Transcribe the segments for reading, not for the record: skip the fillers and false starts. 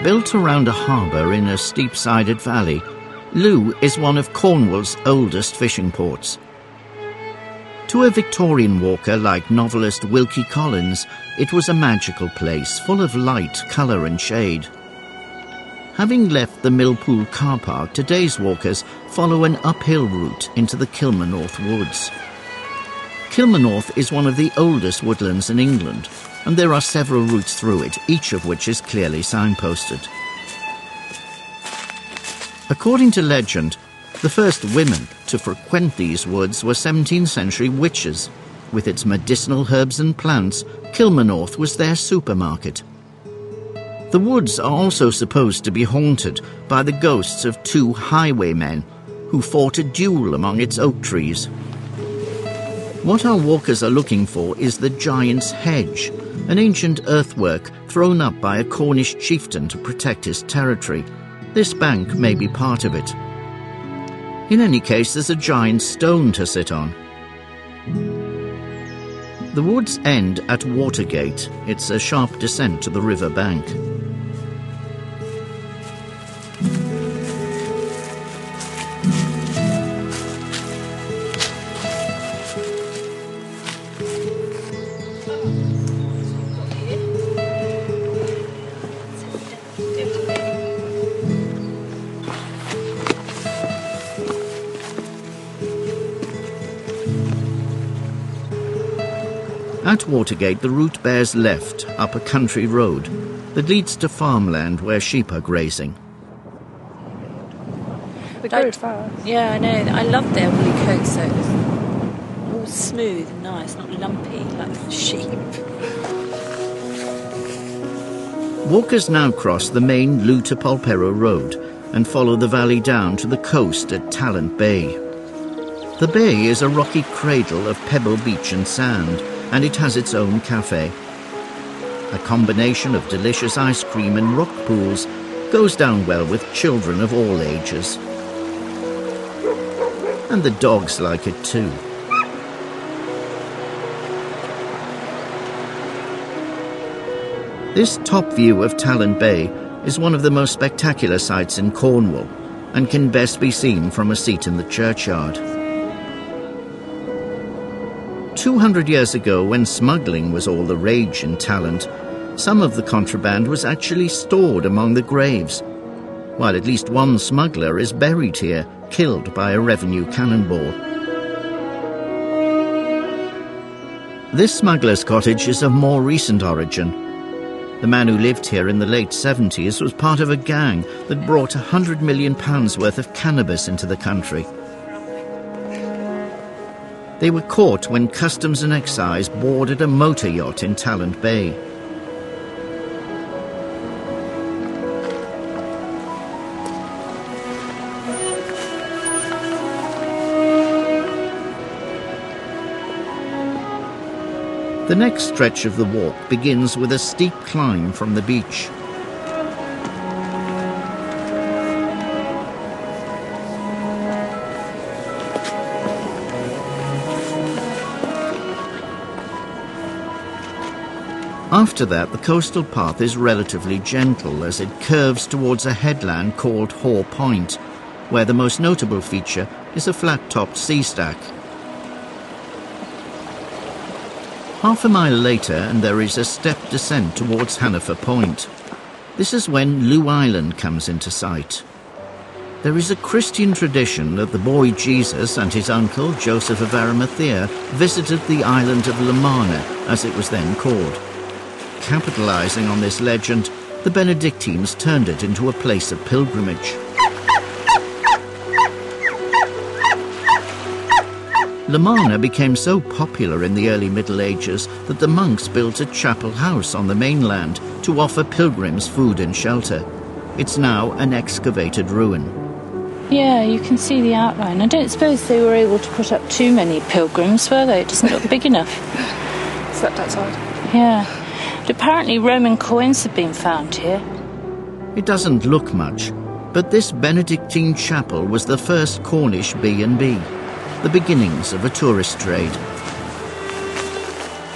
Built around a harbour in a steep-sided valley, Looe is one of Cornwall's oldest fishing ports. To a Victorian walker like novelist Wilkie Collins, it was a magical place full of light, colour and shade. Having left the Millpool car park, today's walkers follow an uphill route into the Kilmarnock Woods. Kilmarnock is one of the oldest woodlands in England, and there are several routes through it, each of which is clearly signposted. According to legend, the first women to frequent these woods were 17th century witches. With its medicinal herbs and plants, Kilmarnock was their supermarket. The woods are also supposed to be haunted by the ghosts of two highwaymen who fought a duel among its oak trees. What our walkers are looking for is the Giant's Hedge, an ancient earthwork thrown up by a Cornish chieftain to protect his territory. This bank may be part of it. In any case, there's a giant stone to sit on. The woods end at Watergate. It's a sharp descent to the river bank. At Watergate, the route bears left up a country road that leads to farmland where sheep are grazing. They go fast. Yeah, I know. I love their woolly coats, so it's all smooth and nice, not lumpy like the sheep. Walkers now cross the main Looe to Polperro road and follow the valley down to the coast at Talent Bay. The bay is a rocky cradle of pebble beach and sand, and it has its own cafe. A combination of delicious ice cream and rock pools goes down well with children of all ages. And the dogs like it too. This top view of Talent Bay is one of the most spectacular sights in Cornwall and can best be seen from a seat in the churchyard. 200 years ago, when smuggling was all the rage in Talent, some of the contraband was actually stored among the graves, while at least one smuggler is buried here, killed by a revenue cannonball. This smuggler's cottage is of more recent origin. The man who lived here in the late 70s was part of a gang that brought £100 million worth of cannabis into the country. They were caught when Customs and Excise boarded a motor yacht in Talent Bay. The next stretch of the walk begins with a steep climb from the beach. After that, the coastal path is relatively gentle as it curves towards a headland called Hoare Point, where the most notable feature is a flat-topped sea stack. Half a mile later, and there is a steep descent towards Hanifer Point. This is when Looe Island comes into sight. There is a Christian tradition that the boy Jesus and his uncle Joseph of Arimathea visited the island of Lamana, as it was then called. Capitalizing on this legend, the Benedictines turned it into a place of pilgrimage. Lamana became so popular in the early Middle Ages that the monks built a chapel house on the mainland to offer pilgrims food and shelter. It's now an excavated ruin. Yeah, you can see the outline. I don't suppose they were able to put up too many pilgrims, were they? It doesn't look big enough. Slept outside. Yeah. But apparently Roman coins have been found here. It doesn't look much, but this Benedictine chapel was the first Cornish B&B, the beginnings of a tourist trade.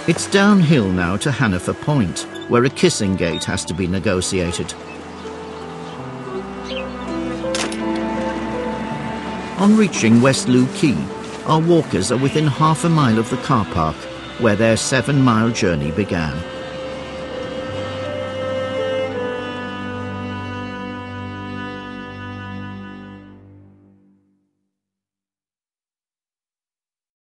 It's downhill now to Hanifer Point, where a kissing gate has to be negotiated. On reaching West Looe Quay, our walkers are within half a mile of the car park, where their 7-mile journey began.